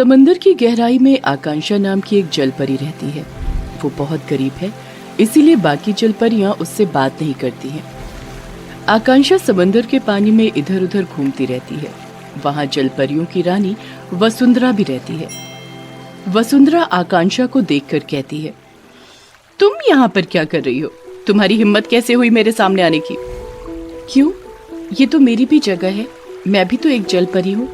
समंदर की गहराई में आकांक्षा नाम की एक जलपरी रहती है। वो बहुत गरीब है, इसीलिए बाकी जलपरियां उससे बात नहीं करती हैं। आकांक्षा समंदर के पानी में इधर उधर घूमती रहती है। वहां जलपरियों की रानी वसुंधरा भी रहती है। वसुंधरा आकांक्षा को देखकर कहती है, तुम यहाँ पर क्या कर रही हो? तुम्हारी हिम्मत कैसे हुई मेरे सामने आने की? क्यों? ये तो मेरी भी जगह है, मैं भी तो एक जलपरी हूँ।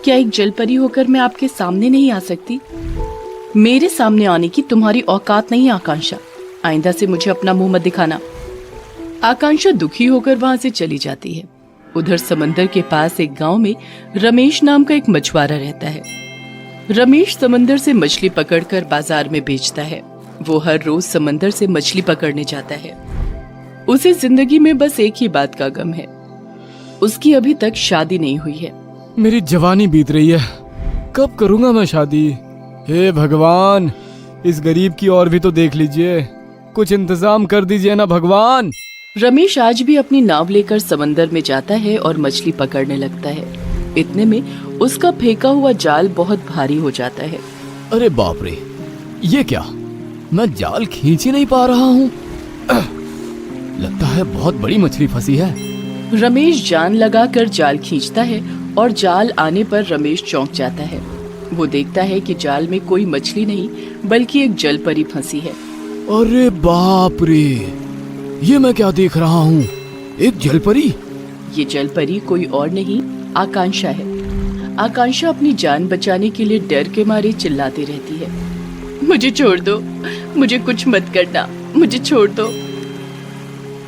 क्या एक जलपरी होकर मैं आपके सामने नहीं आ सकती? मेरे सामने आने की तुम्हारी औकात नहीं आकांक्षा। आइंदा से मुझे अपना मुंह मत दिखाना। आकांक्षा दुखी होकर वहां से चली जाती है। उधर समंदर के पास एक गांव में रमेश नाम का एक मछुआरा रहता है। रमेश समंदर से मछली पकड़कर बाजार में बेचता है। वो हर रोज समंदर से मछली पकड़ने जाता है। उसे जिंदगी में बस एक ही बात का गम है, उसकी अभी तक शादी नहीं हुई है। मेरी जवानी बीत रही है, कब करूंगा मैं शादी? हे भगवान, इस गरीब की और भी तो देख लीजिए, कुछ इंतजाम कर दीजिए ना भगवान। रमेश आज भी अपनी नाव लेकर समंदर में जाता है और मछली पकड़ने लगता है। इतने में उसका फेंका हुआ जाल बहुत भारी हो जाता है। अरे बाप रे, ये क्या? मैं जाल खींच ही नहीं पा रहा हूँ। लगता है बहुत बड़ी मछली फंसी है। रमेश जान लगाकर जाल खींचता है और जाल आने पर रमेश चौंक जाता है। वो देखता है कि जाल में कोई मछली नहीं बल्कि एक जलपरी फंसी है। अरे बाप रे, ये मैं क्या देख रहा हूँ? एक जलपरी? ये जलपरी कोई और नहीं, आकांक्षा है। आकांक्षा अपनी जान बचाने के लिए डर के मारे चिल्लाती रहती है, मुझे छोड़ दो, मुझे कुछ मत करना, मुझे छोड़ दो।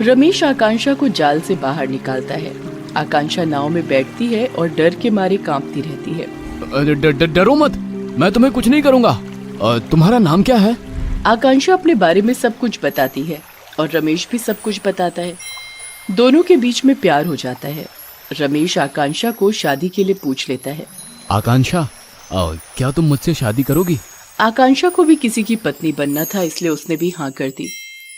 रमेश आकांक्षा को जाल से बाहर निकालता है। आकांक्षा नाव में बैठती है और डर के मारे कांपती रहती है। डरो मत, मैं तुम्हें कुछ नहीं करूँगा। तुम्हारा नाम क्या है? आकांक्षा अपने बारे में सब कुछ बताती है और रमेश भी सब कुछ बताता है। दोनों के बीच में प्यार हो जाता है। रमेश आकांक्षा को शादी के लिए पूछ लेता है। आकांक्षा, क्या तुम मुझसे शादी करोगी? आकांक्षा को भी किसी की पत्नी बनना था, इसलिए उसने भी हाँ कर दी।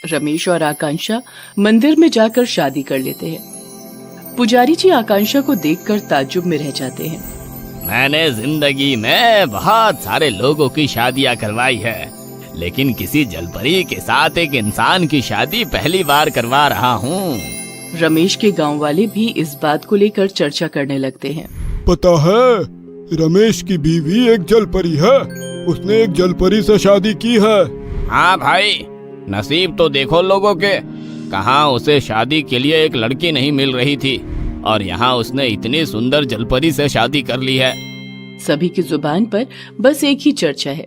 रमेश और आकांक्षा मंदिर में जाकर शादी कर लेते हैं। पुजारी जी आकांक्षा को देखकर ताज्जुब में रह जाते हैं। मैंने जिंदगी में बहुत सारे लोगों की शादियां करवाई है, लेकिन किसी जलपरी के साथ एक इंसान की शादी पहली बार करवा रहा हूँ। रमेश के गांव वाले भी इस बात को लेकर चर्चा करने लगते हैं। पता है, रमेश की बीवी एक जलपरी है, उसने एक जलपरी से शादी की है। हाँ भाई, नसीब तो देखो लोगों के, कहाँ उसे शादी के लिए एक लड़की नहीं मिल रही थी और यहाँ उसने इतनी सुंदर जलपरी से शादी कर ली है। सभी की जुबान पर बस एक ही चर्चा है।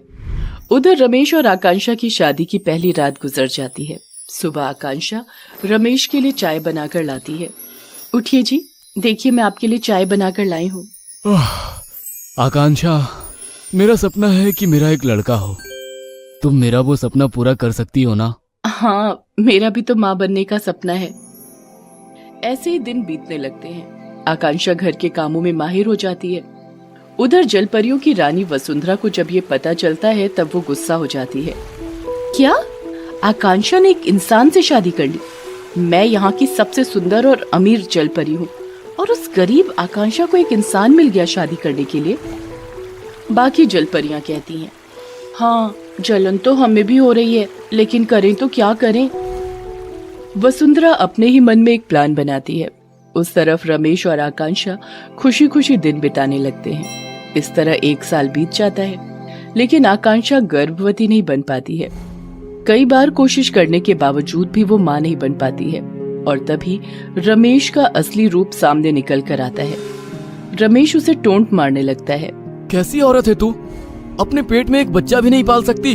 उधर रमेश और आकांक्षा की शादी की पहली रात गुजर जाती है। सुबह आकांक्षा रमेश के लिए चाय बनाकर लाती है। उठिए जी, देखिए मैं आपके लिए चाय बनाकर लाई हूँ। आकांक्षा, मेरा सपना है कि मेरा एक लड़का हो। तुम मेरा वो सपना पूरा कर सकती हो ना? हाँ, मेरा भी तो माँ बनने का सपना है। ऐसे ही दिन बीतने लगते हैं। आकांक्षा घर के कामों में माहिर हो जाती है। उधर जलपरियों की रानी वसुंधरा को जब ये पता चलता है तब वो गुस्सा हो जाती है। क्या? आकांक्षा ने एक इंसान से शादी कर ली? मैं यहाँ की सबसे सुंदर और अमीर जलपरी हूँ और उस गरीब आकांक्षा को एक इंसान मिल गया शादी करने के लिए। बाकी जलपरियां कहती हैं, हाँ, जलन तो हमें भी हो रही है, लेकिन करें तो क्या करें। वसुंधरा अपने ही मन में एक प्लान बनाती है। उस तरफ रमेश और आकांक्षा खुशी खुशी दिन बिताने लगते हैं। इस तरह 1 साल बीत जाता है, लेकिन आकांक्षा गर्भवती नहीं बन पाती है। कई बार कोशिश करने के बावजूद भी वो मां नहीं बन पाती है और तभी रमेश का असली रूप सामने निकल कर आता है। रमेश उसे टोंट मारने लगता है। कैसी औरत है तू? अपने पेट में एक बच्चा भी नहीं पाल सकती?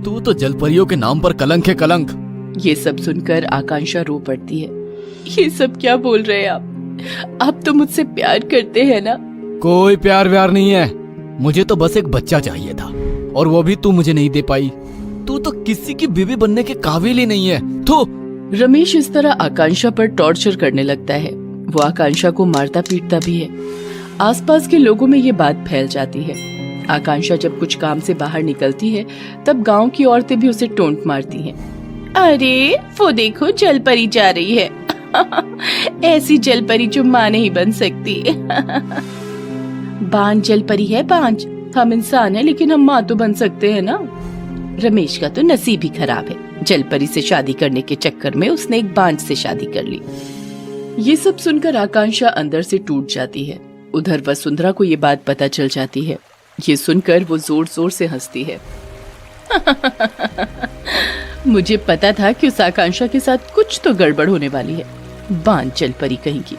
तू तो जलपरियों के नाम पर कलंक है, कलंक। ये सब सुनकर आकांक्षा रो पड़ती है। ये सब क्या बोल रहे हैं आप तो मुझसे प्यार करते हैं ना? कोई प्यार व्यार नहीं है, मुझे तो बस एक बच्चा चाहिए था और वो भी तू मुझे नहीं दे पाई। तू तो किसी की बीवी बनने के काबिल ही नहीं है। तो रमेश इस तरह आकांक्षा पर टॉर्चर करने लगता है। वो आकांक्षा को मारता पीटता भी है। आसपास के लोगों में ये बात फैल जाती है। आकांक्षा जब कुछ काम से बाहर निकलती है तब गांव की औरतें भी उसे टोंट मारती हैं। अरे वो देखो, जलपरी जा रही है। ऐसी जलपरी जो मां नहीं बन सकती। बांझ जलपरी है, बांझ, हम इंसान हैं लेकिन हम माँ तो बन सकते हैं ना। रमेश का तो नसीब ही खराब है, जलपरी से शादी करने के चक्कर में उसने एक बांझ से शादी कर ली। ये सब सुनकर आकांक्षा अंदर से टूट जाती है। उधर वसुंधरा को ये बात पता चल जाती है। ये सुनकर वो जोर जोर से हंसती है। मुझे पता था कि उस आकांक्षा के साथ कुछ तो गड़बड़ होने वाली है, बांझ जलपरी कहेंगी।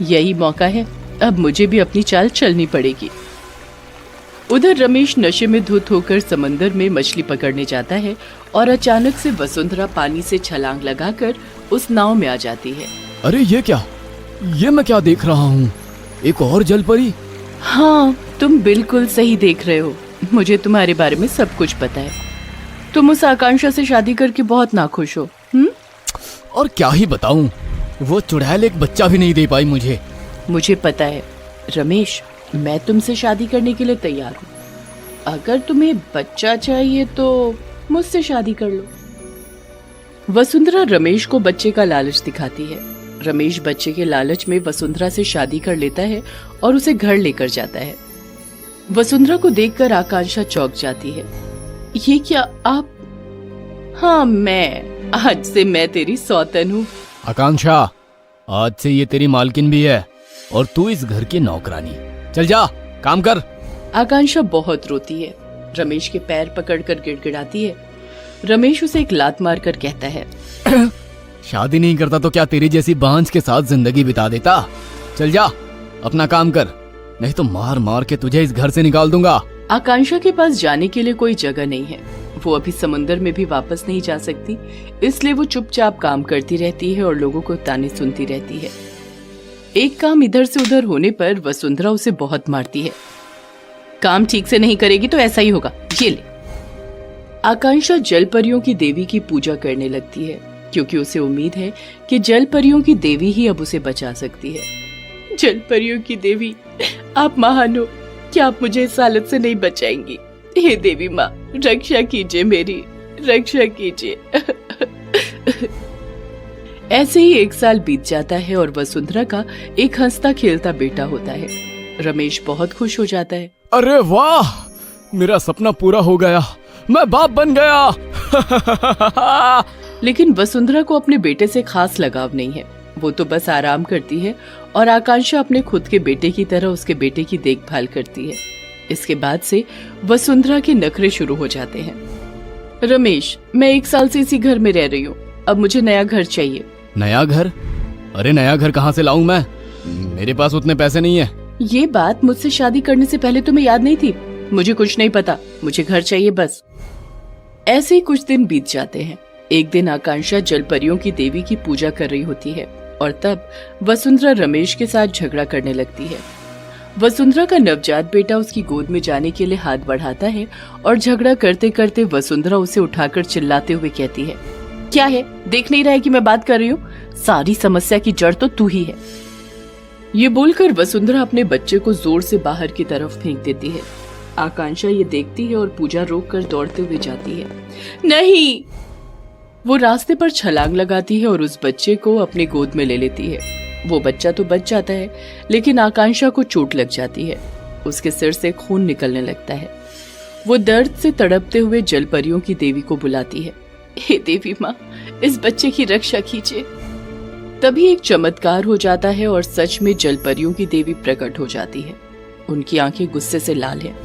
यही मौका है, अब मुझे भी अपनी चाल चलनी पड़ेगी। उधर रमेश नशे में धुत होकर समंदर में मछली पकड़ने जाता है और अचानक से वसुंधरा पानी से छलांग लगाकर उस नाव में आ जाती है। अरे ये क्या, ये मैं क्या देख रहा हूँ, एक और जलपरी? हाँ, तुम बिल्कुल सही देख रहे हो। मुझे तुम्हारे बारे में सब कुछ पता है। तुम उस आकांक्षा से शादी करके बहुत नाखुश हो। और क्या ही बताऊं, वो चुड़ैल एक बच्चा भी नहीं दे पाई मुझे। मुझे पता है रमेश, मैं तुमसे शादी करने के लिए तैयार हूँ। अगर तुम्हें बच्चा चाहिए तो मुझसे शादी कर लो। वसुंधरा रमेश को बच्चे का लालच दिखाती है। रमेश बच्चे के लालच में वसुंधरा से शादी कर लेता है और उसे घर लेकर जाता है। वसुंधरा को देखकर आकांक्षा चौंक जाती है। ये क्या आप? हाँ, आज से मैं तेरी सौतन हूँ। आकांक्षा, आज से ये तेरी मालकिन भी है और तू इस घर की नौकरानी। चल जा, काम कर। आकांक्षा बहुत रोती है। रमेश के पैर पकड़कर गिड़गिड़ाती है। रमेश उसे एक लात मारकर कहता है, शादी नहीं करता तो क्या तेरी जैसी बांझ के साथ जिंदगी बिता देता? चल जा, अपना काम कर, नहीं तो मार मार के तुझे इस घर से निकाल दूंगा। आकांक्षा के पास जाने के लिए कोई जगह नहीं है। वो अभी समंदर में भी वापस नहीं जा सकती, इसलिए वो चुपचाप काम करती रहती है और लोगों को ताने सुनती रहती है। एक काम इधर से उधर होने पर वसुंधरा उसे बहुत मारती है। काम ठीक से नहीं करेगी तो ऐसा ही होगा, ये ले। आकांक्षा जलपरियों की देवी की पूजा करने लगती है, क्योंकि उसे उम्मीद है कि जलपरियों की देवी ही अब उसे बचा सकती है। जलपरियों की देवी, आप महान हो, क्या आप मुझे इस हालत से नहीं बचाएंगी? हे देवी माँ, रक्षा कीजिए, मेरी रक्षा कीजिए। ऐसे ही 1 साल बीत जाता है और वसुंधरा का एक हंसता खेलता बेटा होता है। रमेश बहुत खुश हो जाता है। अरे वाह, मेरा सपना पूरा हो गया, मैं बाप बन गया। लेकिन वसुंधरा को अपने बेटे से खास लगाव नहीं है। वो तो बस आराम करती है और आकांक्षा अपने खुद के बेटे की तरह उसके बेटे की देखभाल करती है। इसके बाद से वसुंधरा के नखरे शुरू हो जाते हैं। रमेश, मैं 1 साल से इसी घर में रह रही हूँ, अब मुझे नया घर चाहिए। नया घर? अरे नया घर कहाँ से लाऊं मैं, मेरे पास उतने पैसे नहीं है। ये बात मुझसे शादी करने से पहले तुम्हें याद नहीं थी? मुझे कुछ नहीं पता, मुझे घर चाहिए बस। ऐसे ही कुछ दिन बीत जाते हैं। एक दिन आकांक्षा जलपरियों की देवी की पूजा कर रही होती है और तब वसुंधरा रमेश के साथ झगड़ा करने लगती है। वसुंधरा का नवजात बेटा उसकी गोद में जाने के लिए हाथ बढ़ाता है और झगड़ा करते करते वसुंधरा उसे उठाकर चिल्लाते हुए कहती है, क्या है, देख नहीं रहा है कि मैं बात कर रही हूँ? सारी समस्या की जड़ तो तू ही है। ये बोलकर वसुंधरा अपने बच्चे को जोर से बाहर की तरफ फेंक देती है। आकांक्षा ये देखती है और पूजा रोककर दौड़ते हुए जाती है। नहीं! वो रास्ते पर छलांग लगाती है और उस बच्चे को अपने गोद में ले लेती है। वो बच्चा तो बच जाता है, लेकिन आकांक्षा को चोट लग जाती है। उसके सिर से खून निकलने लगता है। वो दर्द से तड़पते हुए जलपरियों की देवी को बुलाती है। हे देवी माँ, इस बच्चे की रक्षा कीजिए। तभी एक चमत्कार हो जाता है और सच में जलपरियों की देवी प्रकट हो जाती है। उनकी आंखें गुस्से से लाल हैं।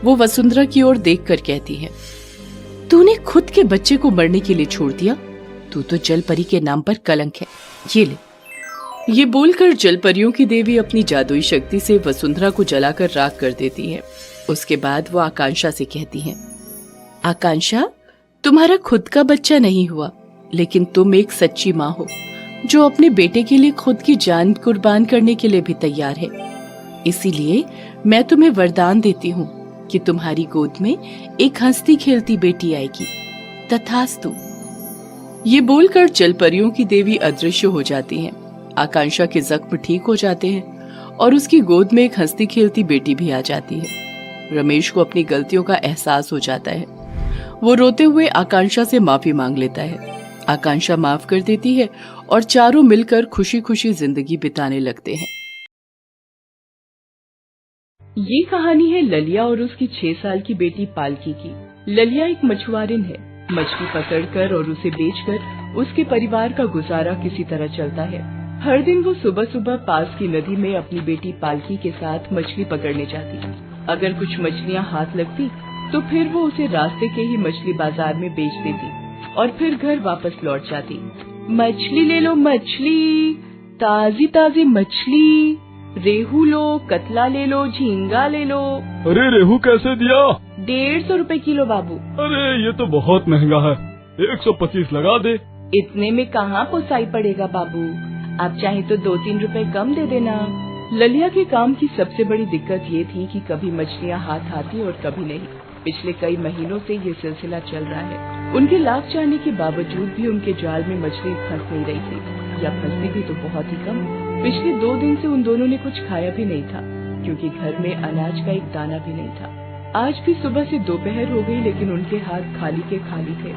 वो वसुंधरा की ओर देखकर कहती है, तूने खुद के बच्चे को मरने के लिए छोड़ दिया, तू तो जलपरी के नाम पर कलंक है, ये ले। ये बोलकर जलपरियों की देवी अपनी जादुई शक्ति से वसुंधरा को जलाकर राख कर देती है। उसके बाद वो आकांक्षा से कहती है, आकांक्षा, तुम्हारा खुद का बच्चा नहीं हुआ, लेकिन तुम एक सच्ची माँ हो जो अपने बेटे के लिए खुद की जान कुर्बान करने के लिए भी तैयार है। इसीलिए मैं तुम्हें वरदान देती हूँ कि तुम्हारी गोद में एक हंसती खेलती बेटी आएगी। तथास्तु। ये बोलकर जलपरियों की देवी अदृश्य हो जाती हैं। आकांक्षा के जख्म ठीक हो जाते हैं और उसकी गोद में एक हंसती खेलती बेटी भी आ जाती है। रमेश को अपनी गलतियों का एहसास हो जाता है। वो रोते हुए आकांक्षा से माफी मांग लेता है। आकांक्षा माफ कर देती है और चारों मिलकर खुशी खुशी जिंदगी बिताने लगते हैं। ये कहानी है ललिया और उसकी 6 साल की बेटी पालकी की। ललिया एक मछुआरिन है। मछली पकड़कर और उसे बेचकर उसके परिवार का गुजारा किसी तरह चलता है। हर दिन वो सुबह सुबह पास की नदी में अपनी बेटी पालकी के साथ मछली पकड़ने जाती। अगर कुछ मछलियाँ हाथ लगती तो फिर वो उसे रास्ते के ही मछली बाजार में बेच देती और फिर घर वापस लौट जाती। मछली ले लो मछली, ताजी ताजी मछली, रेहू लो, कतला ले लो, झींगा ले लो। अरे रेहू कैसे दिया? 150 रुपए किलो बाबू। अरे ये तो बहुत महंगा है, 125 लगा दे। इतने में कहाँ पोसाई पड़ेगा बाबू, आप चाहे तो 2-3 रुपए कम दे देना। ललिया के काम की सबसे बड़ी दिक्कत ये थी कि कभी मछलियाँ हाथ आती और कभी नहीं। पिछले कई महीनों से ये सिलसिला चल रहा है। उनके लाख चाहने के बावजूद भी उनके जाल में मछली फंस नहीं रही थी, या फंसती भी तो बहुत ही कम। पिछले 2 दिन से उन दोनों ने कुछ खाया भी नहीं था, क्योंकि घर में अनाज का एक दाना भी नहीं था। आज भी सुबह से दोपहर हो गई, लेकिन उनके हाथ खाली के खाली थे।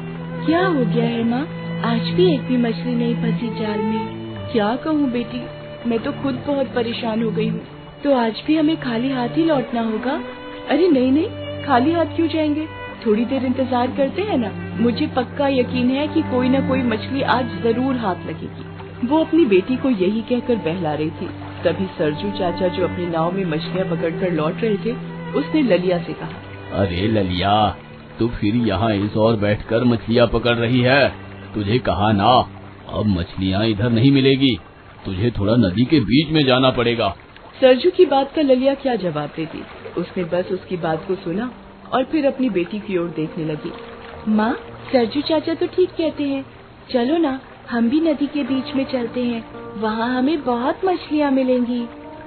क्या हो गया है माँ, आज भी एक भी मछली नहीं फंसी जाल में? क्या कहूँ बेटी, मैं तो खुद बहुत परेशान हो गई हूँ। तो आज भी हमें खाली हाथ ही लौटना होगा? अरे नहीं नहीं, खाली हाथ क्यों जाएंगे, थोड़ी देर इंतजार करते हैं ना। मुझे पक्का यकीन है कि कोई न कोई मछली आज जरूर हाथ लगेगी। वो अपनी बेटी को यही कहकर बहला रही थी। तभी सरजू चाचा, जो अपनी नाव में मछलियाँ पकड़कर लौट रहे थे, उसने ललिया से कहा, अरे ललिया, तू फिर यहाँ इस ओर बैठकर मछलियाँ पकड़ रही है? तुझे कहा ना, अब मछलियाँ इधर नहीं मिलेगी, तुझे थोड़ा नदी के बीच में जाना पड़ेगा। सरजू की बात का ललिया क्या जवाब देती। उसने बस उसकी बात को सुना और फिर अपनी बेटी की ओर देखने लगी। माँ, सरजू चाचा तो ठीक कहते हैं, चलो ना हम भी नदी के बीच में चलते हैं, वहाँ हमें बहुत मछलियाँ मिलेंगी।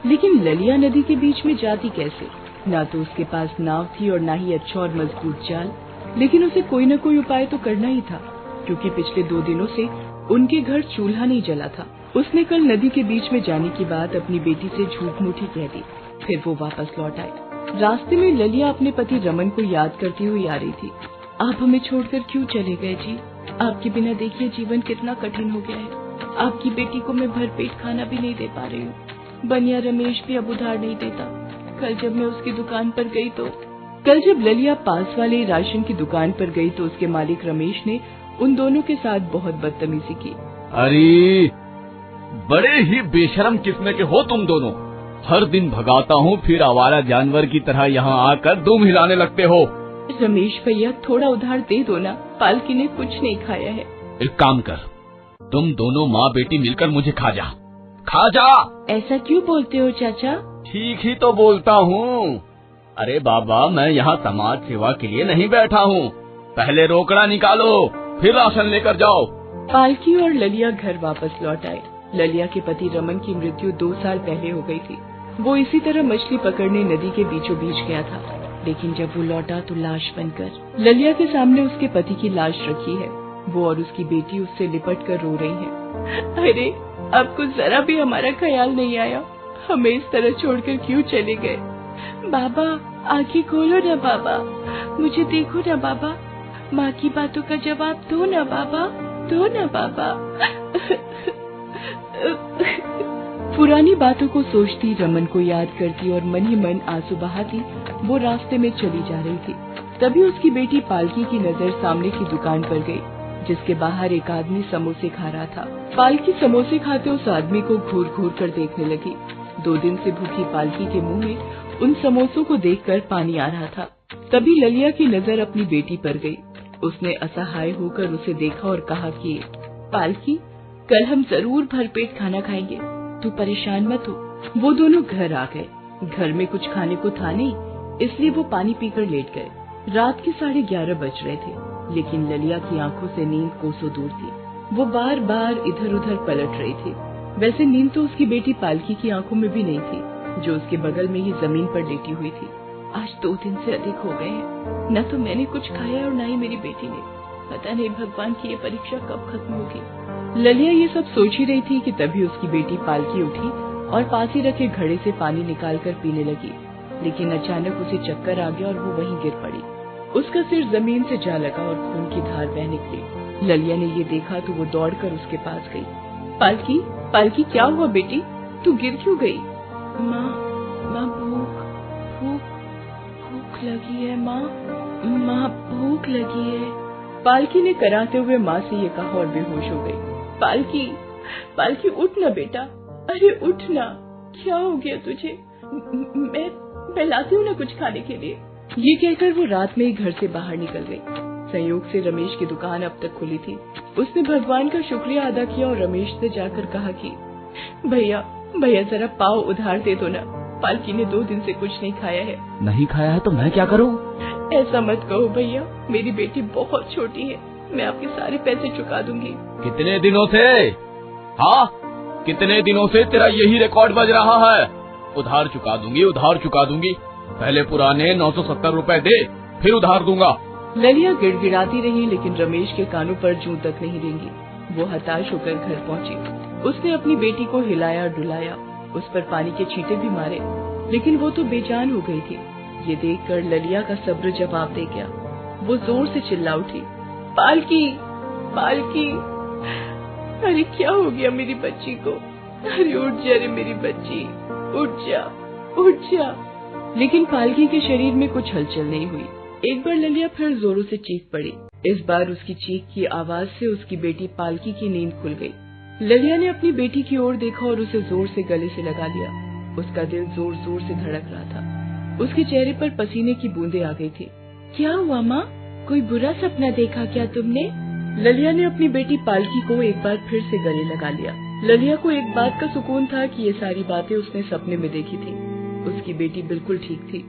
लेकिन ललिया नदी के बीच में जाती कैसे? ना तो उसके पास नाव थी और ना ही अच्छा और मजबूत जाल। लेकिन उसे कोई न कोई उपाय तो करना ही था, क्योंकि पिछले 2 दिनों से उनके घर चूल्हा नहीं जला था। उसने कल नदी के बीच में जाने की बात अपनी बेटी से झूठ मूठी कह दी। फिर वो वापस लौट आए। रास्ते में ललिया अपने पति रमन को याद करती हुई आ रही थी। आप हमें छोड़कर क्यों चले गए जी? आपके बिना देखिए जीवन कितना कठिन हो गया है। आपकी बेटी को मैं भरपेट खाना भी नहीं दे पा रही हूँ। बनिया रमेश भी अब उधार नहीं देता। कल जब मैं उसकी दुकान पर गई तो जब ललिया पास वाले राशन की दुकान पर गई तो उसके मालिक रमेश ने उन दोनों के साथ बहुत बदतमीजी की। अरे बड़े ही बेशर्म किस्म के हो तुम दोनों। हर दिन भगाता हूँ, फिर आवारा जानवर की तरह यहाँ आकर दुम हिलाने लगते हो। रमेश भैया, थोड़ा उधार दे दो ना, पालकी ने कुछ नहीं खाया है। एक काम कर, तुम दोनों माँ बेटी मिलकर मुझे खा जा, खा जा। ऐसा क्यों बोलते हो चाचा? ठीक ही तो बोलता हूँ। अरे बाबा, मैं यहाँ समाज सेवा के लिए नहीं बैठा हूँ। पहले रोकड़ा निकालो, फिर राशन लेकर जाओ। पालकी और ललिया घर वापस लौट आए। ललिया के पति रमन की मृत्यु 2 साल पहले हो गई थी। वो इसी तरह मछली पकड़ने नदी के बीचों बीच गया था, लेकिन जब वो लौटा तो लाश बनकर ललिया के सामने उसके पति की लाश रखी है। वो और उसकी बेटी उससे लिपट कर रो रही है। अरे, आपको जरा भी हमारा ख्याल नहीं आया, हमें इस तरह छोड़कर क्यों चले गए? बाबा, आंखें खोलो ना बाबा, मुझे देखो ना बाबा, माँ की बातों का जवाब दो ना बाबा, दो ना बाबा। पुरानी बातों को सोचती, रमन को याद करती और मन ही मन आंसू बहाती वो रास्ते में चली जा रही थी। तभी उसकी बेटी पालकी की नजर सामने की दुकान पर गई, जिसके बाहर एक आदमी समोसे खा रहा था। पालकी समोसे खाते उस आदमी को घूर घूर कर देखने लगी। 2 दिन से भूखी पालकी के मुंह में उन समोसों को देखकर पानी आ रहा था। तभी ललिया की नजर अपनी बेटी पर गई। उसने असहाय होकर उसे देखा और कहा कि पालकी, कल हम जरूर भरपेट खाना खाएंगे, तू परेशान मत हो। वो दोनों घर आ गए। घर में कुछ खाने को था नहीं, इसलिए वो पानी पीकर लेट गए। रात के 11:30 बज रहे थे, लेकिन ललिया की आंखों से नींद कोसों दूर थी। वो बार बार इधर उधर पलट रही थी। वैसे नींद तो उसकी बेटी पालकी की आंखों में भी नहीं थी, जो उसके बगल में ही जमीन पर लेटी हुई थी। आज 2 दिन से अधिक हो गए हैं, न तो मैंने कुछ खाया और न ही मेरी बेटी ने। पता नहीं भगवान की ये परीक्षा कब खत्म होगी। ललिया ये सब सोच ही रही थी कि तभी उसकी बेटी पालकी उठी और पास ही रखे घड़े से पानी निकालकर पीने लगी। लेकिन अचानक उसे चक्कर आ गया और वो वहीं गिर पड़ी। उसका सिर जमीन से जा लगा और खून की धार बह निकली। ललिया ने ये देखा तो वो दौड़कर उसके पास गई। पालकी, पालकी क्या हुआ बेटी, तू गिर क्यों गई? माँ, भूख लगी है माँ, माँ भूख लगी है। पालकी ने कराते हुए माँ से ये कहा और बेहोश हो गई। पालकी, पालकी उठ ना बेटा, अरे उठ ना, क्या हो गया तुझे? मैं लाती हूँ ना कुछ खाने के लिए। ये कहकर वो रात में ही घर से बाहर निकल गई। संयोग से रमेश की दुकान अब तक खुली थी। उसने भगवान का शुक्रिया अदा किया और रमेश से जाकर कहा कि भैया भैया जरा पाव उधार दे दो ना, पालकी ने 2 दिन से कुछ नहीं खाया है। नहीं खाया है तो मैं क्या करूं? ऐसा मत कहो भैया, मेरी बेटी बहुत छोटी है, मैं आपके सारे पैसे चुका दूंगी। कितने दिनों से? हाँ, कितने दिनों से तेरा यही रिकॉर्ड बज रहा है? उधार चुका दूंगी, उधार चुका दूंगी। पहले पुराने 970 रुपए दे, फिर उधार दूंगा। ललिया गिड़गिड़ाती रही, लेकिन रमेश के कानों पर जूं तक नहीं रेंगी। वो हताश होकर घर पहुंची। उसने अपनी बेटी को हिलाया डुलाया, उस पर पानी के छींटे भी मारे, लेकिन वो तो बेजान हो गई थी। ये देखकर ललिया का सब्र जवाब दे गया। वो जोर से चिल्ला उठी, पालकी, पालकी, अरे क्या हो गया मेरी बच्ची को? अरे उठ जा रे मेरी बच्ची, उठ जा, उठ जा। लेकिन पालकी के शरीर में कुछ हलचल नहीं हुई। एक बार ललिया फिर जोरों से चीख पड़ी। इस बार उसकी चीख की आवाज से उसकी बेटी पालकी की नींद खुल गई। ललिया ने अपनी बेटी की ओर देखा और उसे जोर से गले से लगा लिया। उसका दिल जोर जोर से धड़क रहा था। उसके चेहरे पर पसीने की बूंदें आ गई थी। क्या हुआ माँ, कोई बुरा सपना देखा क्या तुमने? ललिया ने अपनी बेटी पालकी को एक बार फिर से गले लगा लिया। ललिया को एक बात का सुकून था कि ये सारी बातें उसने सपने में देखी थी। उसकी बेटी बिल्कुल ठीक थी,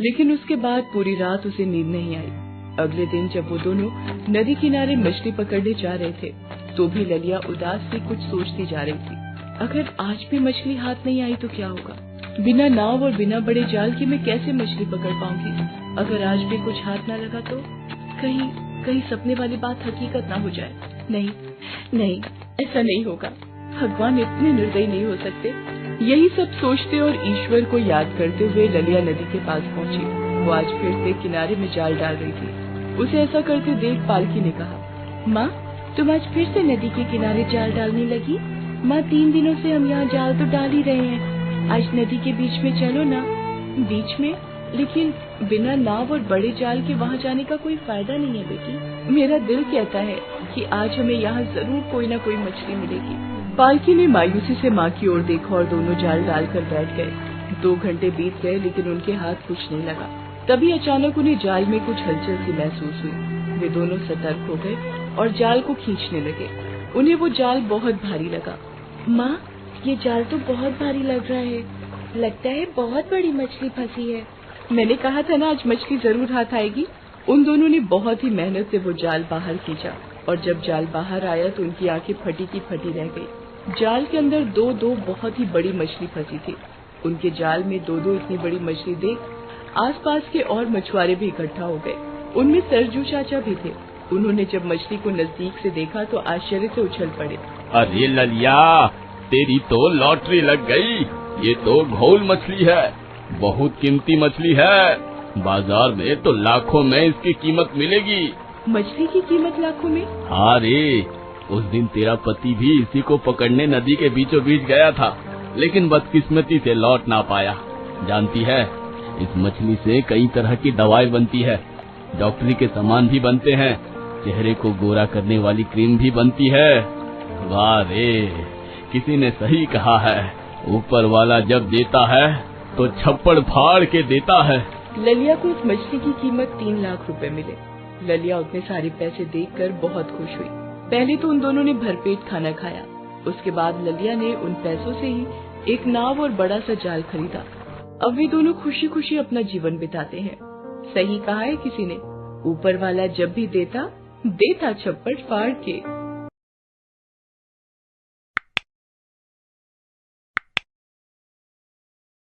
लेकिन उसके बाद पूरी रात उसे नींद नहीं आई। अगले दिन जब वो दोनों नदी किनारे मछली पकड़ने जा रहे थे, तो भी ललिया उदास सी कुछ सोचती जा रही थी। अगर आज भी मछली हाथ नहीं आई तो क्या होगा? बिना नाव और बिना बड़े जाल के मैं कैसे मछली पकड़ पाऊंगी? अगर आज भी कुछ हाथ ना लगा तो कहीं सपने वाली बात हकीकत ना हो जाए। नहीं नहीं, ऐसा नहीं होगा। भगवान इतने निर्दयी नहीं हो सकते। यही सब सोचते और ईश्वर को याद करते हुए ललिया नदी के पास पहुंची। वो आज फिर से किनारे में जाल डाल रही थी। उसे ऐसा करते देख पालकी ने कहा, माँ तुम आज फिर से नदी के किनारे जाल डालने लगी? माँ 3 दिनों से हम यहाँ जाल तो डाल ही रहे हैं, आज नदी के बीच में चलो ना। बीच में? लेकिन बिना नाव और बड़े जाल के वहाँ जाने का कोई फायदा नहीं है बेटी। मेरा दिल कहता है कि आज हमें यहाँ जरूर कोई न कोई मछली मिलेगी। पालकी ने मायूसी से माँ की ओर देखा और दोनों जाल डालकर बैठ गए। 2 घंटे बीत गए, लेकिन उनके हाथ कुछ नहीं लगा। तभी अचानक उन्हें जाल में कुछ हलचल सी महसूस हुई। वे दोनों सतर्क हो गए और जाल को खींचने लगे। उन्हें वो जाल बहुत भारी लगा। माँ ये जाल तो बहुत भारी लग रहा है, लगता है बहुत बड़ी मछली फंसी है। मैंने कहा था ना आज मछली जरूर हाथ आएगी। उन दोनों ने बहुत ही मेहनत से वो जाल बाहर खींचा और जब जाल बाहर आया तो उनकी आंखें फटी की फटी रह गई। जाल के अंदर 2 बहुत ही बड़ी मछली फंसी थी। उनके जाल में 2 इतनी बड़ी मछली देख आसपास के और मछुआरे भी इकट्ठा हो गए। उनमें सरजू चाचा भी थे। उन्होंने जब मछली को नजदीक से देखा तो आश्चर्य से उछल पड़े। अरे ललिया, तेरी तो लॉटरी लग गई। ये तो घोल मछली है, बहुत कीमती मछली है। बाजार में तो लाखों में इसकी कीमत मिलेगी। मछली की कीमत लाखों में? हाँ रे, उस दिन तेरा पति भी इसी को पकड़ने नदी के बीचों बीच गया था, लेकिन बदकिस्मती से लौट ना पाया। जानती है, इस मछली से कई तरह की दवाई बनती है, डॉक्टरी के सामान भी बनते हैं, चेहरे को गोरा करने वाली क्रीम भी बनती है। वाह रे, किसी ने सही कहा है, ऊपर वाला जब देता है तो छप्पड़ फाड़ के देता है। ललिया को उस मछली की कीमत 3 लाख रुपए मिले। ललिया उतने सारे पैसे देखकर बहुत खुश हुई। पहले तो उन दोनों ने भरपेट खाना खाया। उसके बाद ललिया ने उन पैसों से ही एक नाव और बड़ा सा जाल खरीदा। अब वे दोनों खुशी खुशी अपना जीवन बिताते हैं। सही कहा है किसी ने, ऊपर वाला जब भी देता छप्पड़ फाड़ के।